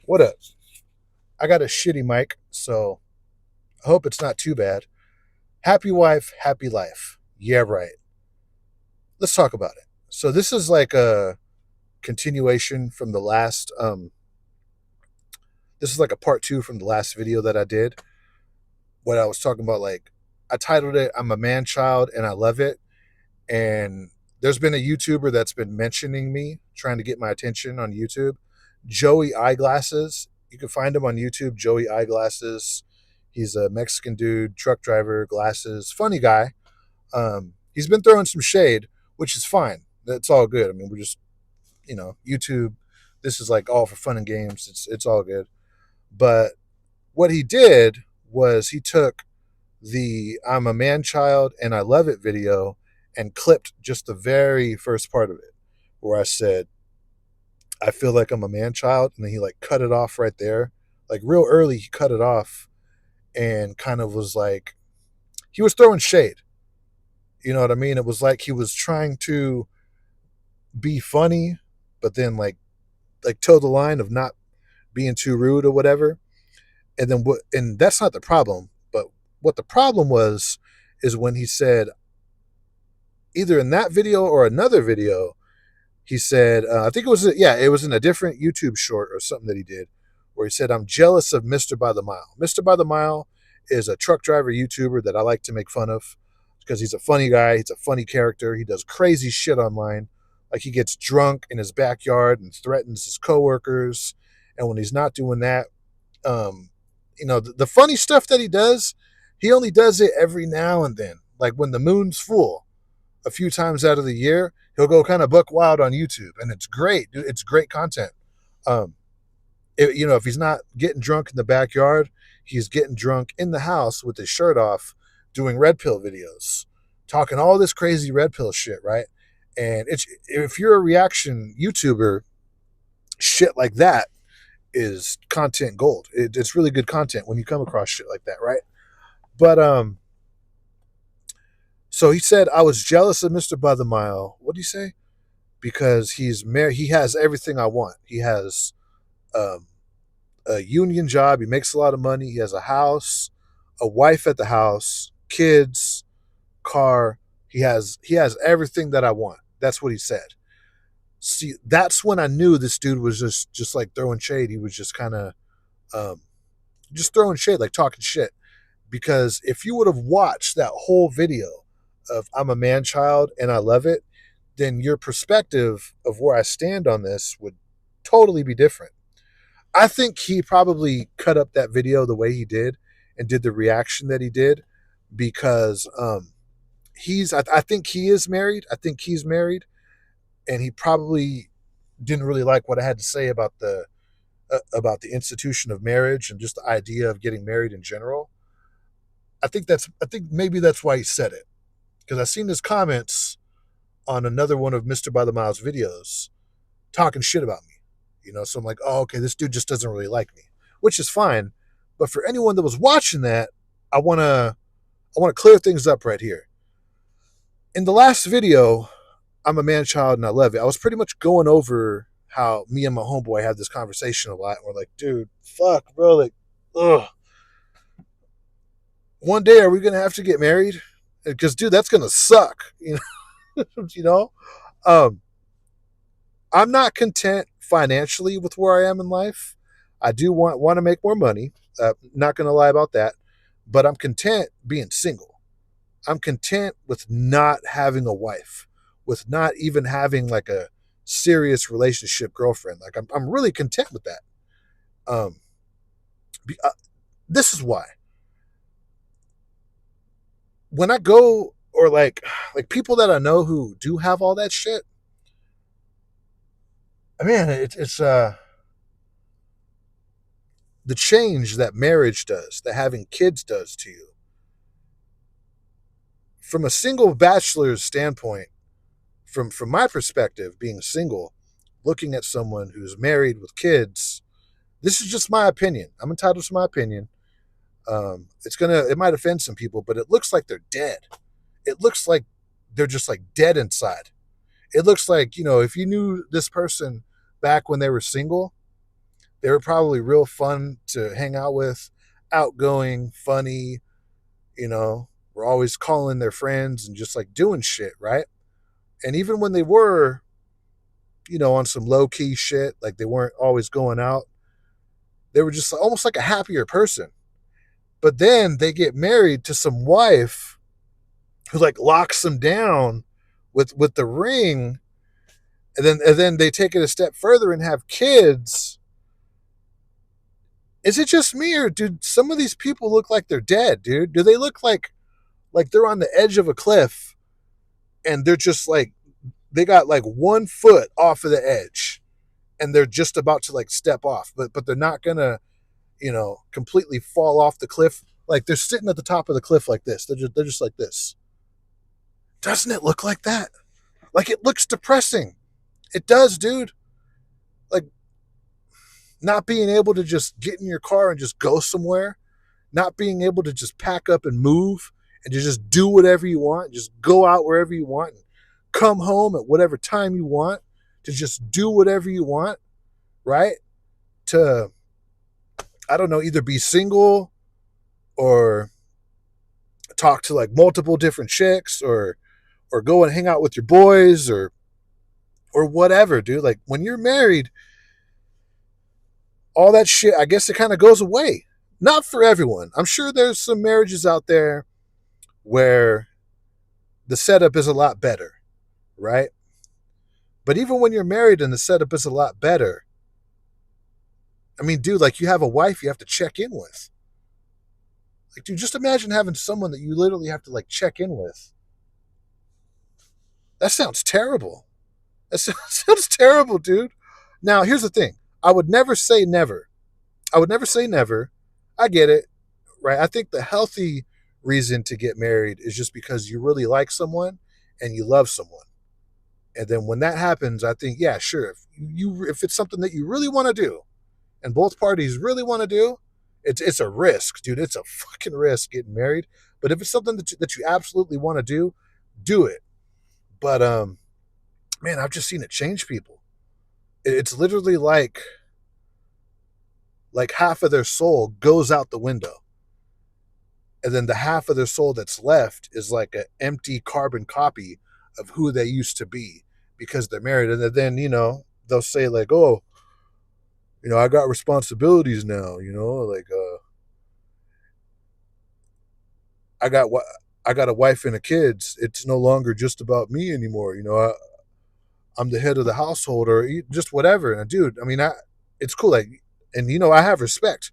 What up? I got a shitty mic, so I hope it's not too bad. Happy wife, happy life. Yeah, right. Let's talk about it. So this is like a continuation from the last this is like a part 2 from the last video that I did. What I was talking about, like, I titled it I'm a man child and I love it. And there's been a YouTuber that's been mentioning me, trying to get my attention on YouTube. Joey Eyeglasses. You can find him on YouTube, Joey Eyeglasses. He's a Mexican dude, truck driver, glasses, funny guy. He's been throwing some shade, which is fine. That's all good. I mean, we're just, YouTube. This is like all for fun and games. It's all good. But what he did was he took the I'm a man child and I love it video and clipped just the very first part of it where I said, I feel like I'm a man child. And then he like cut it off right there. Like real early, he cut it off and kind of was like, he was throwing shade. You know what I mean? It was like he was trying to be funny, but then like toe the line of not being too rude or whatever. And then what? And that's not the problem. But what the problem was is when he said, either in that video or another video, he said, I think it was, yeah, it was in a different YouTube short or something that he did, where he said, I'm jealous of Mr. By the Mile. Mr. By the Mile is a truck driver YouTuber that I like to make fun of because he's a funny guy. He's a funny character. He does crazy shit online. Like he gets drunk in his backyard and threatens his coworkers. And when he's not doing that, the funny stuff that he does, he only does it every now and then. Like when the moon's full, a few times out of the year, he'll go kind of buck wild on YouTube, and it's great. It's great content. Um, if he's not getting drunk in the backyard, he's getting drunk in the house with his shirt off, doing red pill videos, talking all this crazy red pill shit, right? And it's if you're a reaction YouTuber, shit like that is content gold. It's really good content when you come across shit like that, right? But so he said I was jealous of Mr. By the Mile. What do you say? Because he's married. He has everything I want. He has um, a union job. He makes a lot of money. He has a house, a wife at the house, kids, car. He has everything that I want. That's what he said. See, that's when I knew this dude was just like throwing shade. He was just kind of um, just throwing shade, like talking shit. Because if you would have watched that whole video of I'm a man child and I love it, then your perspective of where I stand on this would totally be different. I think he probably cut up that video the way he did and did the reaction that he did because I think he is married. I think he's married, and he probably didn't really like what I had to say about the institution of marriage and just the idea of getting married in general. I think maybe that's why he said it, because I seen his comments on another one of Mr. By the Miles videos talking shit about me. So I'm like, oh, okay, this dude just doesn't really like me, which is fine. But for anyone that was watching that, I wanna clear things up right here. In the last video, I'm a man child and I love it. I was pretty much going over how me and my homeboy had this conversation a lot. And we're like, dude, fuck, bro, like, ugh. One day are we gonna have to get married? Because dude, that's gonna suck. You know. Um, I'm not content financially with where I am in life. I do want to make more money. Not going to lie about that, but I'm content being single. I'm content with not having a wife, with not even having like a serious relationship girlfriend. Like I'm really content with that. Um, uh, this is why when I go or like people that I know who do have all that shit, man, it's the change that marriage does, that having kids does to you. From a single bachelor's standpoint, from my perspective, being single, looking at someone who's married with kids, this is just my opinion. I'm entitled to my opinion. It might offend some people, but it looks like they're dead. It looks like they're just like dead inside. It looks like, if you knew this person back when they were single, They were probably real fun to hang out with, outgoing, funny, you know, were always calling their friends and just like doing shit, right? And even when they were, on some low key shit, like they weren't always going out, they were just almost like a happier person. But then they get married to some wife who like locks them down with the ring, and then they take it a step further and have kids. Is it just me, or do some of these people look like they're dead, dude? Do they look like they're on the edge of a cliff and they're just like they got like 1 foot off of the edge and they're just about to like step off, but they're not gonna, completely fall off the cliff. Like they're sitting at the top of the cliff like this. They're just like this. Doesn't it look like that? Like it looks depressing. It does, dude. Like not being able to just get in your car and just go somewhere, not being able to just pack up and move and to just do whatever you want, just go out wherever you want, and come home at whatever time you want, to just do whatever you want, right? To, I don't know, either be single or talk to like multiple different chicks or go and hang out with your boys or whatever, dude. Like when you're married, all that shit, I guess it kind of goes away. Not for everyone. I'm sure there's some marriages out there where the setup is a lot better, right? But even when you're married and the setup is a lot better, I mean, dude, like you have a wife you have to check in with. Like, dude, just imagine having someone that you literally have to like check in with. That sounds terrible. That sounds terrible, dude. Now, here's the thing. I would never say never. I would never say never. I get it, right? I think the healthy reason to get married is just because you really like someone and you love someone. And then when that happens, I think, yeah, sure. If it's something that you really want to do and both parties really want to do, it's a risk, dude. It's a fucking risk getting married. But if it's something that you absolutely want to do it. But man, I've just seen it change people. It's literally like half of their soul goes out the window. And then the half of their soul that's left is like an empty carbon copy of who they used to be because they're married. And then, they'll say like, oh, I got responsibilities now, like I got what I got a wife and a kids. It's no longer just about me anymore. I'm the head of the household or just whatever. And dude, I mean, it's cool. Like, and I have respect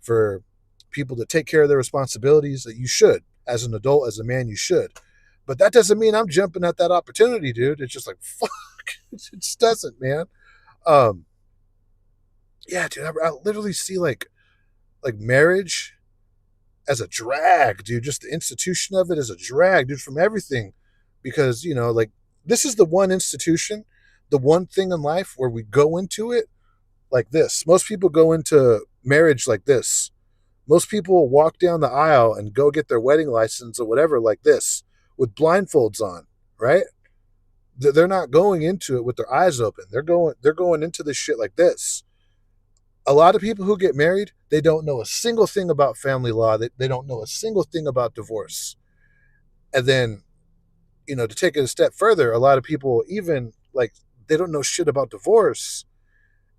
for people that take care of their responsibilities that you should as an adult, as a man, you should. But that doesn't mean I'm jumping at that opportunity, dude. It's just like, fuck. It just doesn't, man. Um, yeah, dude, I literally see like marriage as a drag, dude. Just the institution of it as a drag, dude, from everything. Because, like this is the one institution, the one thing in life where we go into it like this. Most people go into marriage like this. Most people will walk down the aisle and go get their wedding license or whatever like this with blindfolds on, right? They're not going into it with their eyes open. They're going into this shit like this. A lot of people who get married, they don't know a single thing about family law. They don't know a single thing about divorce. And then, to take it a step further, a lot of people even like they don't know shit about divorce.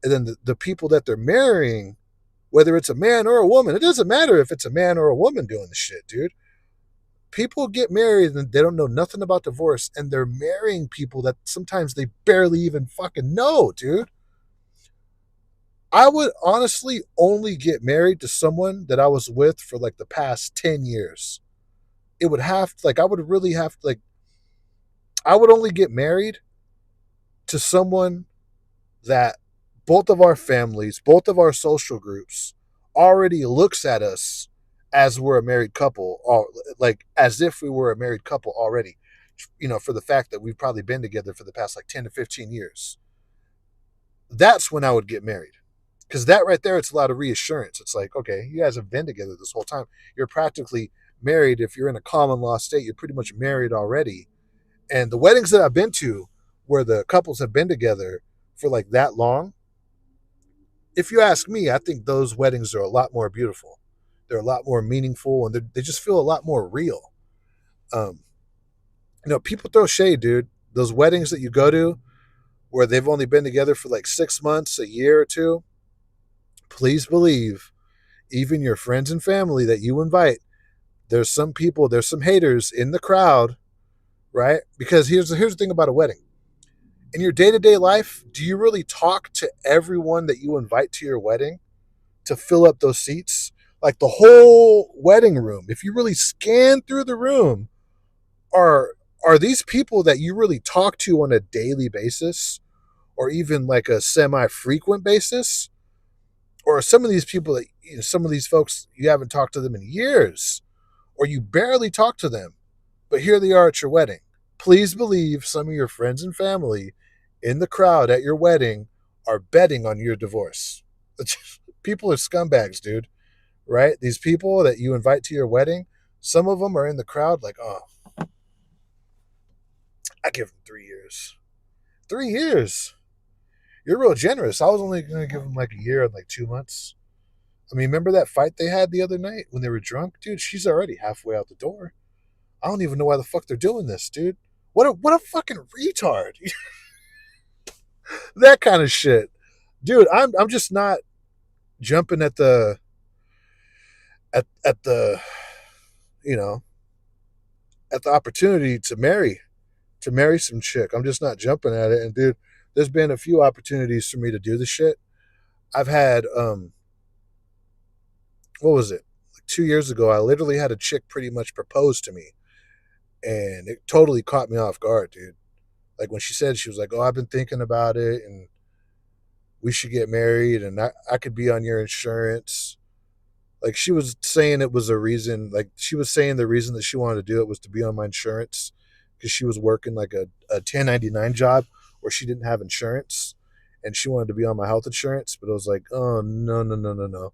And then the people that they're marrying, whether it's a man or a woman, it doesn't matter if it's a man or a woman doing the shit, dude. People get married and they don't know nothing about divorce, and they're marrying people that sometimes they barely even fucking know, dude. I would honestly only get married to someone that I was with for like the past 10 years. It would have to, like, I would really have to, like, I would only get married to someone that both of our families, both of our social groups already looks at us as we're a married couple, or like as if we were a married couple already, for the fact that we've probably been together for the past like 10 to 15 years. That's when I would get married. Because that right there, it's a lot of reassurance. It's like, okay, you guys have been together this whole time. You're practically married. If you're in a common law state, you're pretty much married already. And the weddings that I've been to where the couples have been together for like that long, if you ask me, I think those weddings are a lot more beautiful. They're a lot more meaningful, and they just feel a lot more real. Um, People throw shade, dude. Those weddings that you go to where they've only been together for like 6 months, a year or two, please believe, even your friends and family that you invite, there's some people, there's some haters in the crowd, right? Because here's the thing about a wedding. In your day-to-day life, do you really talk to everyone that you invite to your wedding to fill up those seats? Like the whole wedding room, if you really scan through the room, are are these people that you really talk to on a daily basis or even like a semi-frequent basis? Or some of these people that some of these folks you haven't talked to them in years or you barely talk to them, but here they are at your wedding. Please believe some of your friends and family in the crowd at your wedding are betting on your divorce. People are scumbags, dude, right? These people that you invite to your wedding, some of them are in the crowd like, oh, I give them 3 years. 3 years. You're real generous. I was only going to give them like a year and like 2 months. I mean, remember that fight they had the other night when they were drunk? Dude, she's already halfway out the door. I don't even know why the fuck they're doing this, dude. What a fucking retard. That kind of shit. Dude, I'm just not jumping at the you know, at the opportunity to marry some chick. I'm just not jumping at it. And dude, there's been a few opportunities for me to do the shit. I've had what was it? Like 2 years ago, I literally had a chick pretty much propose to me. And it totally caught me off guard, dude. Like when she said, she was like, "Oh, I've been thinking about it and we should get married and I could be on your insurance." Like she was saying it was a reason, like she was saying the reason that she wanted to do it was to be on my insurance because she was working like a 1099 job where she didn't have insurance and she wanted to be on my health insurance. But I was like, oh, no, no, no, no, no.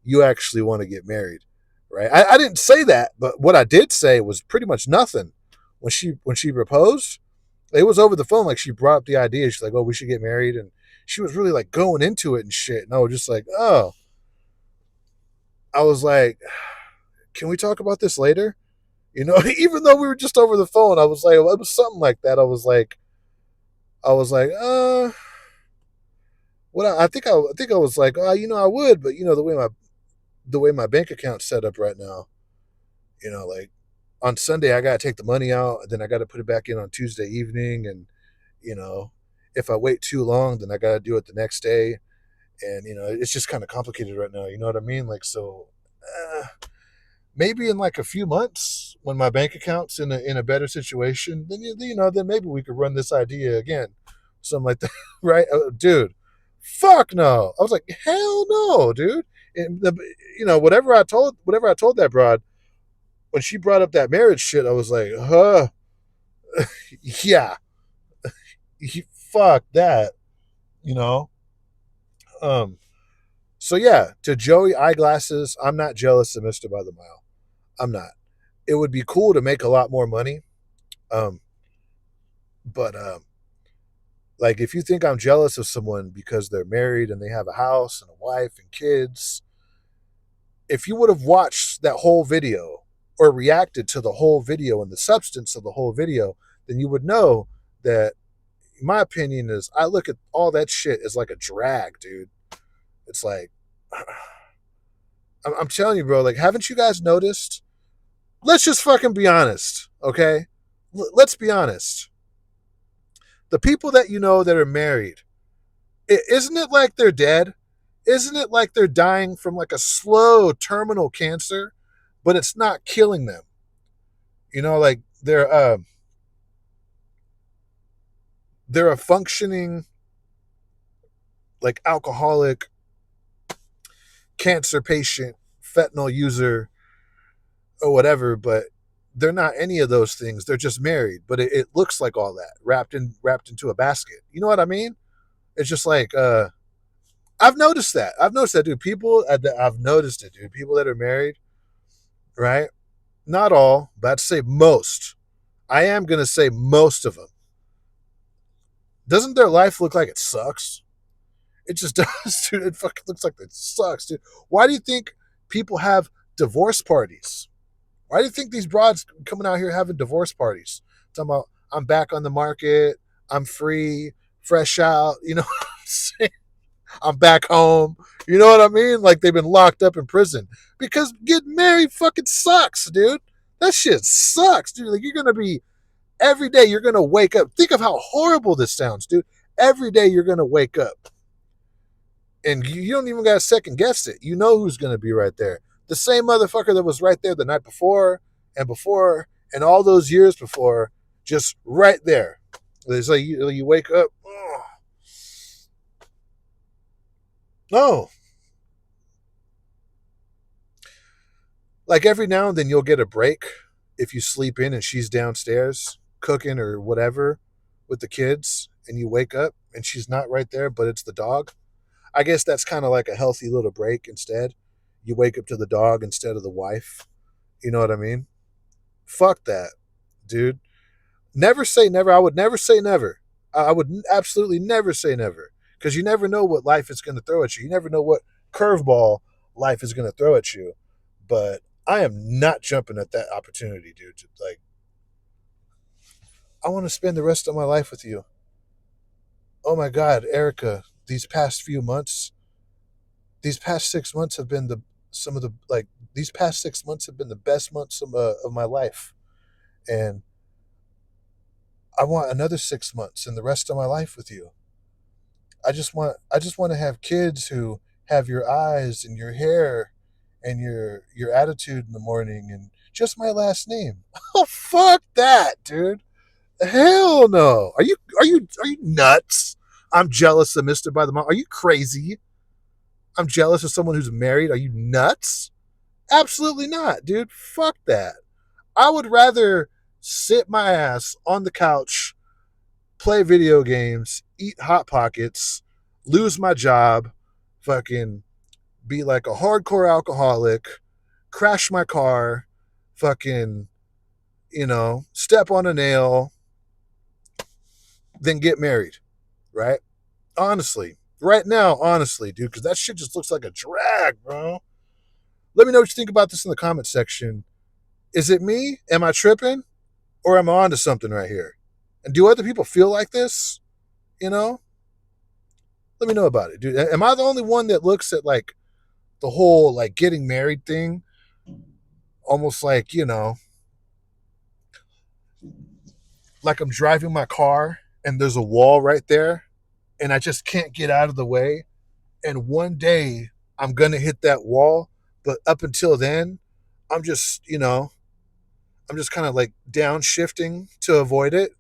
You actually want to get married, right? I didn't say that, but what I did say was pretty much nothing. When she proposed, it was over the phone. Like she brought up the idea. She's like, "Oh, we should get married," and she was really like going into it and shit. And I was just like, "Oh," I was like, "Can we talk about this later?" Even though we were just over the phone, I was like, well, it was something like that. I was like, what? I think I was like, oh, I would, but the way my bank account's set up right now, like on Sunday I gotta take the money out, then I gotta put it back in on Tuesday evening, and you know, if I wait too long, then I gotta do it the next day, and it's just kind of complicated right now. You know what I mean? Like so, uh, maybe in like a few months when my bank account's in a better situation, then maybe we could run this idea again, something like that, right, dude? Fuck no! I was like, hell no, dude. And whatever I told that broad when she brought up that marriage shit, I was like, yeah, fuck that, you know. Um, so yeah, to Joey Eyeglasses, I'm not jealous of Mister By the Mile. I'm not. It would be cool to make a lot more money, um, but like if you think I'm jealous of someone because they're married and they have a house and a wife and kids, if you would have watched that whole video or reacted to the whole video and the substance of the whole video, then you would know that my opinion is I look at all that shit as like a drag, dude. It's like I'm telling you, bro. Like, haven't you guys noticed? Let's just fucking be honest, okay? Let's be honest. The people that you know that are married, isn't it like they're dead? Isn't it like they're dying from like a slow terminal cancer, but it's not killing them? Like they're a functioning like alcoholic, cancer patient, fentanyl user, or whatever, but they're not any of those things. They're just married, but it looks like all that wrapped into a basket. You know what I mean? It's just like I've noticed that. Dude. I've noticed it, dude. People that are married, right? Not all, but I'd say most. I am gonna say most of them. Doesn't their life look like it sucks? It just does, dude. It fucking looks like it sucks, dude. Why do you think people have divorce parties? Why do you think these broads coming out here having divorce parties? Talking about I'm back on the market, I'm free, fresh out, you know what I'm saying? I'm back home. You know what I mean? Like they've been locked up in prison. Because getting married fucking sucks, dude. That shit sucks, dude. Like you're gonna be every day you're gonna wake up. Think of how horrible this sounds, dude. Every day you're gonna wake up and you don't even gotta second guess it. You know who's gonna be right there. The same motherfucker that was right there the night before and all those years before, just right there. It's like you wake up. Oh, no. Like every now and then you'll get a break if you sleep in and she's downstairs cooking or whatever with the kids and you wake up and she's not right there, but it's the dog. I guess that's kind of like a healthy little break instead. You wake up to the dog instead of the wife. You know what I mean? Fuck that, dude. Never say never. I would never say never. I would absolutely never say never because you never know what life is going to throw at you. You never know what curveball life is going to throw at you. But I am not jumping at that opportunity, dude. Like, I want to spend the rest of my life with you. Oh my God, Erica, these past 6 months have been some of the like these past 6 months have been the best months of my life, and I want another 6 months and the rest of my life with you. I just want to have kids who have your eyes and your hair and your attitude in the morning and just my last name. Oh fuck that, dude. Hell no. Are you nuts? I'm jealous of Mr. By the Mom. Are you crazy? I'm jealous of someone who's married. Are you nuts? Absolutely not, dude. Fuck that. I would rather sit my ass on the couch, play video games, eat hot pockets, lose my job, fucking be like a hardcore alcoholic, crash my car, fucking, step on a nail, then get married, right? Honestly, right now, honestly, dude, because that shit just looks like a drag, bro. Let me know what you think about this in the comment section. Is it me? Am I tripping? Or am I onto something right here? And do other people feel like this? You know? Let me know about it, dude. Am I the only one that looks at like the whole like getting married thing almost like, like I'm driving my car and there's a wall right there and I just can't get out of the way. And one day I'm going to hit that wall. But up until then, I'm just, I'm just kind of like downshifting to avoid it.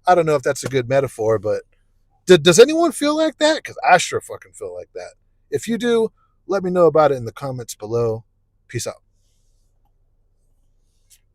I don't know if that's a good metaphor, but does anyone feel like that? Because I sure fucking feel like that. If you do, let me know about it in the comments below. Peace out.